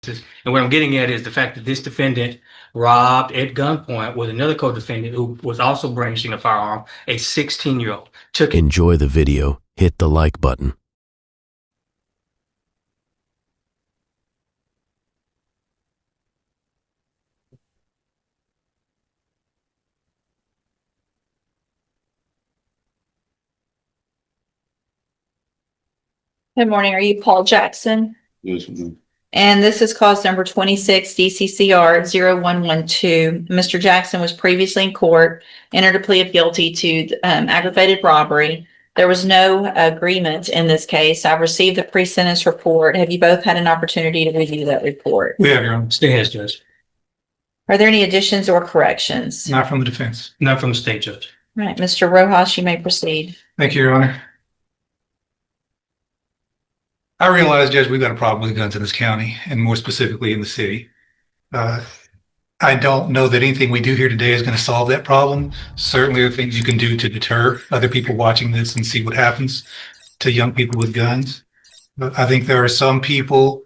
And what I'm getting at is the fact that this defendant robbed at gunpoint with another co-defendant who was also brandishing a firearm, a 16-year-old. Enjoy the video. Hit the like button. Good morning. Are you Paul Jackson? Yes, ma'am. And this is cause number 26 DCCR 0112. Mr. Jackson was previously in court, entered a plea of guilty to aggravated robbery. There was no agreement in this case. I've received the pre-sentence report. Have you both had an opportunity to review that report? We have, Your Honor. Stay ahead, Judge. Are there any additions or corrections? Not from the defense. Not from the state, Judge. All right, Mr. Rojas, you may proceed. Thank you, Your Honor. I realize, Judge, we've got a problem with guns in this county, and more specifically in the city. I don't know that anything we do here today is going to solve that problem. Certainly, there are things you can do to deter other people watching this and see what happens to young people with guns. But I think there are some people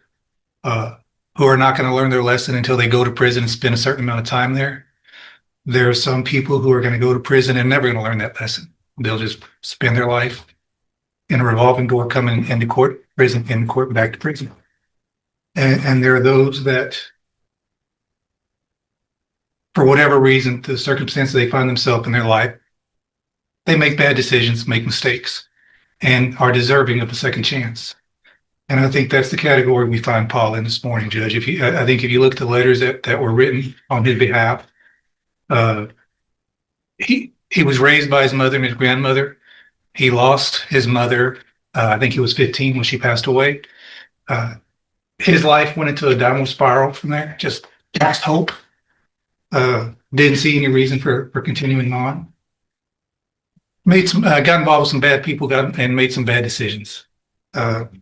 who are not going to learn their lesson until they go to prison and spend a certain amount of time there. There are some people who are going to go to prison and never going to learn that lesson. They'll just spend their life in a revolving door, coming into court, prison, in court, back to prison. And there are those that, for whatever reason, the circumstances they find themselves in their life, they make bad decisions, make mistakes, and are deserving of a second chance. And I think that's the category we find Paul in this morning, Judge. I think if you look at the letters that were written on his behalf, he was raised by his mother and his grandmother. He lost his mother. I think he was 15 when she passed away. His life went into a downward spiral from there. Just lost hope. Didn't see any reason for continuing on. Got involved with some bad people, and made some bad decisions. But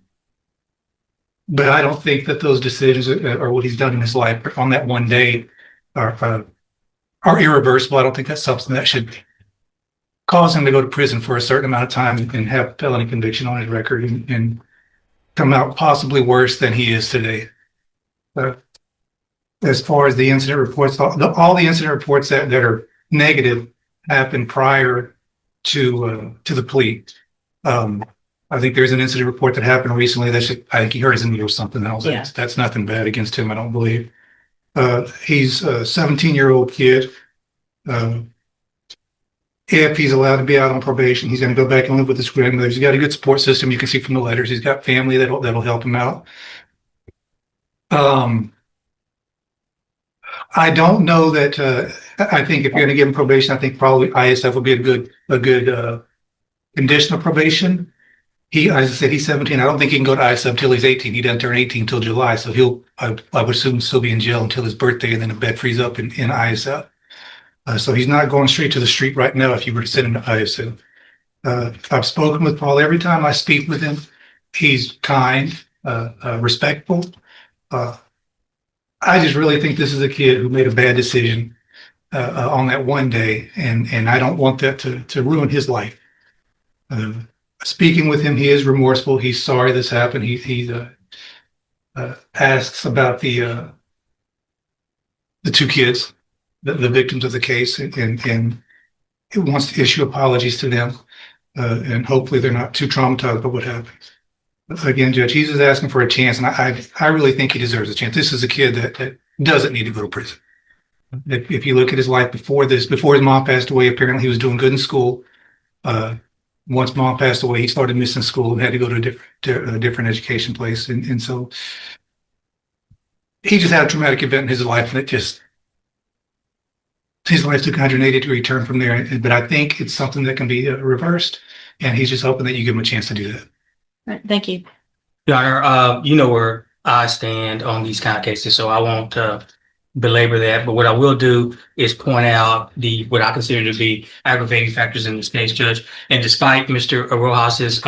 I don't think that those decisions or what he's done in his life on that one day are irreversible. I don't think that's something that should cause him to go to prison for a certain amount of time and have a felony conviction on his record and come out possibly worse than he is today. As far as the incident reports, all the incident reports that are negative happened prior to the plea. I think there's an incident report that happened recently that I think he hurt his knee or something else. Yeah. That's nothing bad against him, I don't believe. He's a 17-year-old kid. If he's allowed to be out on probation, he's going to go back and live with his grandmother. He's got a good support system. You can see from the letters. He's got family that'll help him out. I don't know that. I think if you're going to give him probation, I think probably ISF would be a good conditional probation. As I said, he's 17. I don't think he can go to ISF until he's 18. He doesn't turn 18 until July, so I would assume still be in jail until his birthday, and then the bed frees up in ISF. So he's not going straight to the street right now if you were to send him to ISF. I've spoken with Paul. Every time I speak with him, he's kind, respectful. I just really think this is a kid who made a bad decision on that one day, and I don't want that to ruin his life. Speaking with him, he is remorseful. He's sorry this happened. He asks about the two kids, the victims of the case, and he wants to issue apologies to them, and hopefully they're not too traumatized by what happened. But again, Judge, he's just asking for a chance, and I really think he deserves a chance. This is a kid that doesn't need to go to prison. If you look at his life before his mom passed away, apparently he was doing good in school. Once mom passed away, he started missing school and had to go to a different education place, and so he just had a traumatic event in his life, and his life took 180-degree turn from there. But I think it's something that can be reversed, and he's just hoping that you give him a chance to do that. All right, thank you. Your Honor, you know where I stand on these kind of cases, so I won't belabor that. But what I will do is point out what I consider to be aggravating factors in this case, Judge. And despite Mr. Rojas's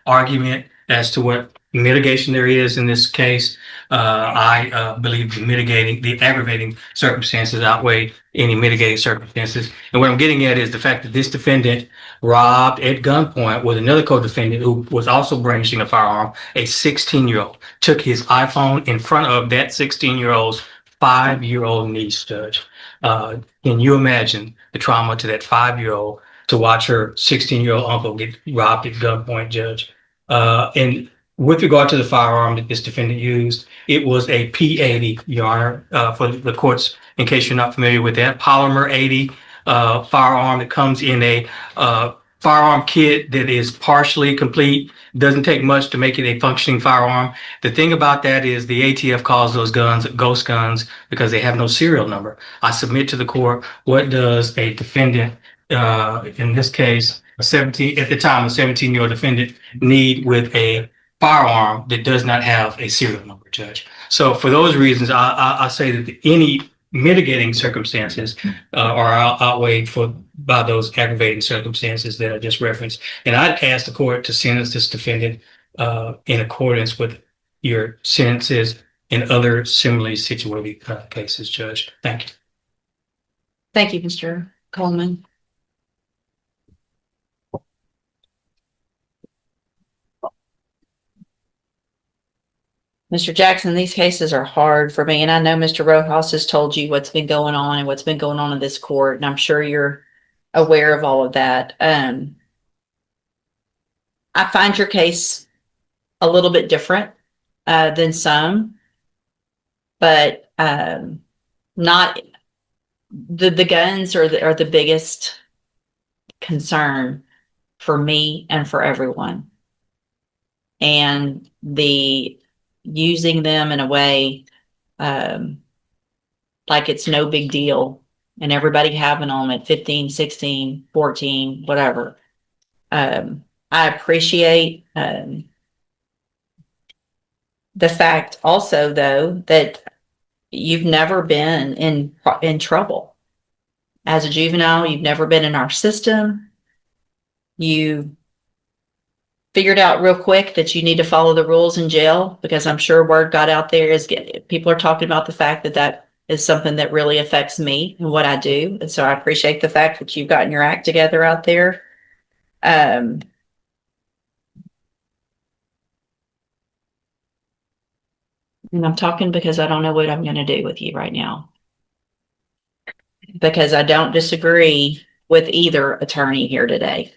argument as to what mitigation there is in this case. I believe the aggravating circumstances outweigh any mitigating circumstances. And what I'm getting at is the fact that this defendant robbed at gunpoint with another co-defendant who was also brandishing a firearm, a 16-year-old, took his iPhone in front of that 16-year-old's 5-year-old niece, Judge. Can you imagine the trauma to that 5-year-old to watch her 16-year-old uncle get robbed at gunpoint, Judge? And with regard to the firearm that this defendant used, it was a P80, Your Honor, for the courts, in case you're not familiar with that, polymer 80 firearm that comes in a firearm kit that is partially complete. Doesn't take much to make it a functioning firearm. The thing about that is the ATF calls those guns ghost guns because they have no serial number. I submit to the court, what does a defendant, in this case, a 17-year-old defendant, need with a firearm that does not have a serial number, Judge? So for those reasons, I say that any mitigating circumstances are outweighed by those aggravating circumstances that I just referenced. And I'd ask the court to sentence this defendant in accordance with your sentences in other similarly situated cases, Judge. Thank you. Thank you, Mr. Coleman. Mr. Jackson, these cases are hard for me, and I know Mr. Rojas has told you what's been going on and what's been going on in this court, and I'm sure you're aware of all of that. I find your case a little bit different than some, but not the guns are the biggest concern for me and for everyone, and the using them in a way like it's no big deal and everybody having them at 15, 16, 14, whatever. I appreciate the fact also, though, that you've never been in trouble. As a juvenile, you've never been in our system. You figured out real quick that you need to follow the rules in jail, because I'm sure word got out there people are talking about the fact that is something that really affects me and what I do. And so I appreciate the fact that you've gotten your act together out there. And I'm talking because I don't know what I'm going to do with you right now, because I don't disagree with either attorney here today.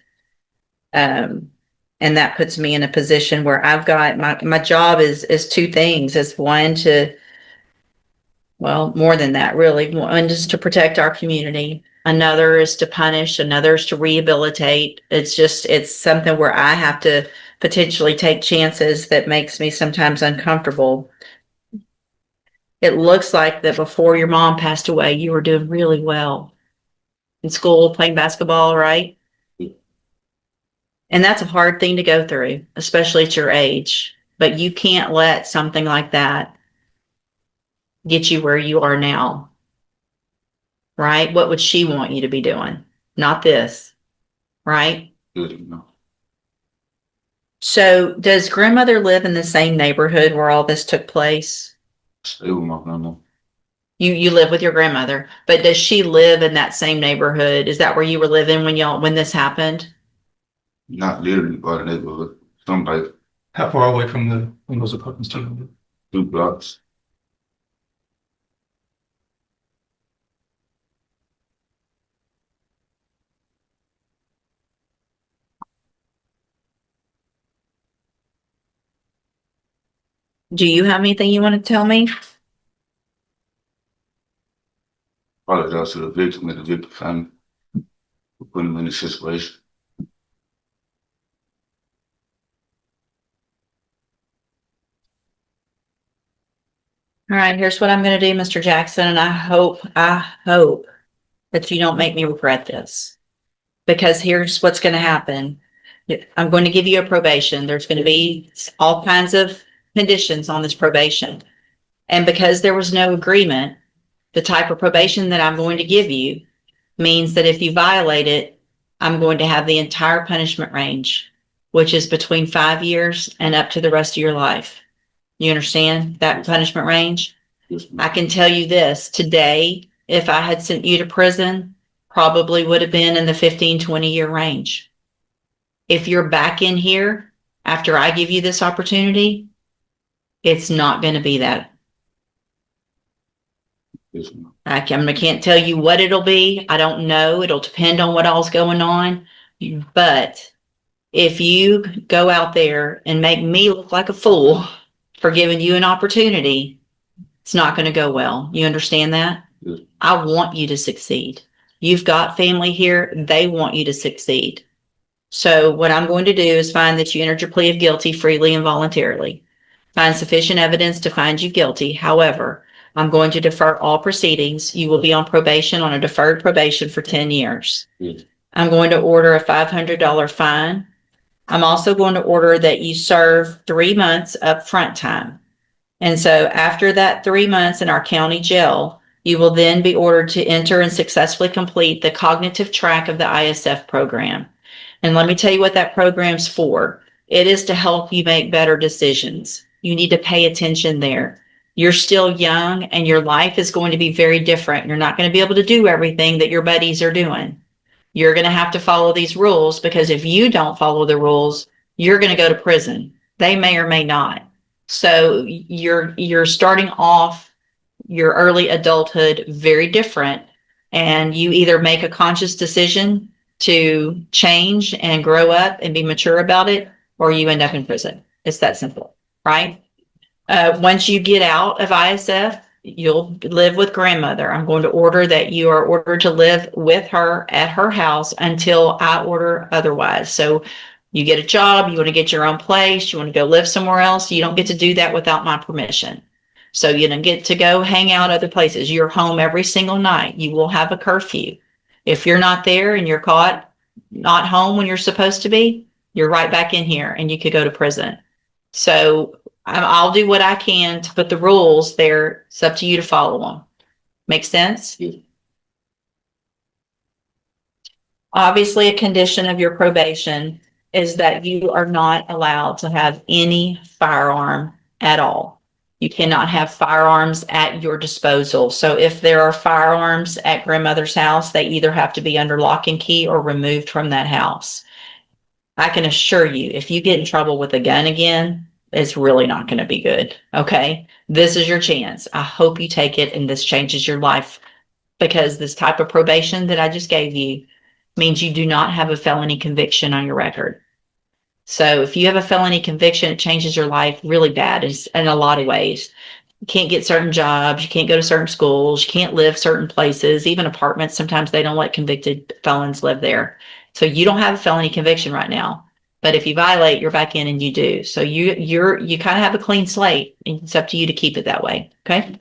And that puts me in a position where I've got my job is two things. Is one more than that, really. One is to protect our community. Another is to punish. Another is to rehabilitate. It's something where I have to potentially take chances that makes me sometimes uncomfortable. It looks like that before your mom passed away, you were doing really well in school, playing basketball, right? And that's a hard thing to go through, especially at your age. But you can't let something like that get you where you are now, right? What would she want you to be doing? Not this, right? No. So does grandmother live in the same neighborhood where all this took place? Stay with my grandma. You live with your grandmother, but does she live in that same neighborhood? Is that where you were living when this happened? Not literally by the neighborhood. Some like How far away from those apartments do you live? 2 blocks. Do you have anything you want to tell me? Apologize to the victim and the victim family for putting them in this situation. All right, here's what I'm going to do, Mr. Jackson, and I hope that you don't make me regret this, because here's what's going to happen. I'm going to give you a probation. There's going to be all kinds of conditions on this probation. And because there was no agreement, the type of probation that I'm going to give you means that if you violate it, I'm going to have the entire punishment range which is between 5 years and up to the rest of your life. You understand that punishment range? Yes, ma'am. I can tell you this, today, if I had sent you to prison, probably would have been in the 15, 20-year range. If you're back in here after I give you this opportunity, it's not going to be that. Yes, ma'am. I can't tell you what it'll be. I don't know. It'll depend on what all's going on. But if you go out there and make me look like a fool for giving you an opportunity, it's not going to go well. You understand that? Yes. I want you to succeed. You've got family here. They want you to succeed. So what I'm going to do is find that you entered your plea of guilty freely and voluntarily. Find sufficient evidence to find you guilty. However, I'm going to defer all proceedings. You will be on probation, on a deferred probation for 10 years. Yes. I'm going to order a $500 fine. I'm also going to order that you serve 3 months upfront time. And so after that 3 months in our county jail, you will then be ordered to enter and successfully complete the cognitive track of the ISF program. And let me tell you what that program's for. It is to help you make better decisions. You need to pay attention there. You're still young and your life is going to be very different. You're not going to be able to do everything that your buddies are doing. You're going to have to follow these rules, because if you don't follow the rules, you're going to go to prison. They may or may not. So you're starting off your early adulthood very different, and you either make a conscious decision to change and grow up and be mature about it, or you end up in prison. It's that simple, right? Once you get out of ISF, you'll live with grandmother. I'm going to order that you are ordered to live with her at her house until I order otherwise. So you get a job, you want to get your own place, you want to go live somewhere else. You don't get to do that without my permission. So you don't get to go hang out other places. You're home every single night. You will have a curfew. If you're not there and you're caught not home when you're supposed to be, you're right back in here and you could go to prison. So I'll do what I can to put the rules there. It's up to you to follow them. Make sense? Yes. Obviously, a condition of your probation is that you are not allowed to have any firearm at all. You cannot have firearms at your disposal. So if there are firearms at grandmother's house, they either have to be under lock and key or removed from that house. I can assure you, if you get in trouble with a gun again, it's really not going to be good. Okay. This is your chance. I hope you take it and this changes your life, because this type of probation that I just gave you means you do not have a felony conviction on your record. So if you have a felony conviction, it changes your life really bad in a lot of ways. You can't get certain jobs. You can't go to certain schools. You can't live certain places, even apartments. Sometimes they don't let convicted felons live there. So you don't have a felony conviction right now. But if you violate, you're back in and you do. So you kind of have a clean slate. It's up to you to keep it that way. Okay.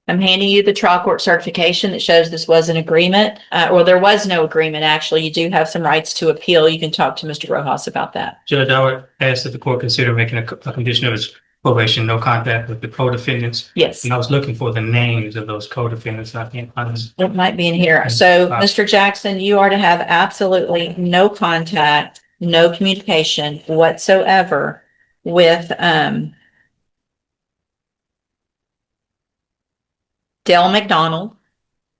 I'm handing you the trial court certification that shows this was an agreement. Or there was no agreement, actually. You do have some rights to appeal. You can talk to Mr. Rojas about that. Judge, I would ask that the court consider making a condition of its probation, no contact with the co-defendants. Yes. And I was looking for the names of those co-defendants. I can't find this. It might be in here. So, Mr. Jackson, you are to have absolutely no contact, no communication whatsoever with Dale McDonald.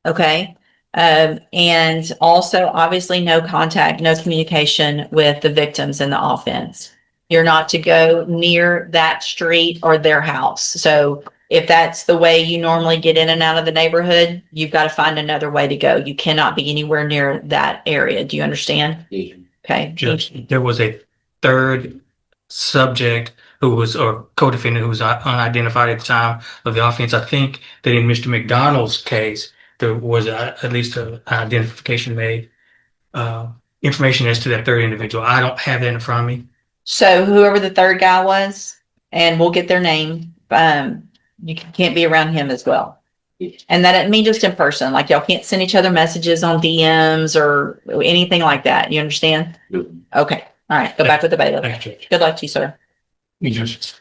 Okay. And also obviously no contact, no communication with the victims in the offense. You're not to go near that street or their house. So if that's the way you normally get in and out of the neighborhood, you've got to find another way to go. You cannot be anywhere near that area. Do you understand? Yes. Okay. Judge, there was a third subject who was, or co-defendant who was unidentified at the time of the offense. I think that in Mr. McDonald's case, there was at least an identification made, information as to that third individual. I don't have that in front of me. So whoever the third guy was, and we'll get their name, you can't be around him as well. And that doesn't mean just in person, like y'all can't send each other messages on DMs or anything like that. You understand? Yes. Okay. All right. Go back with the bailiff. Thanks, Judge. Good luck to you, sir. You, Judge.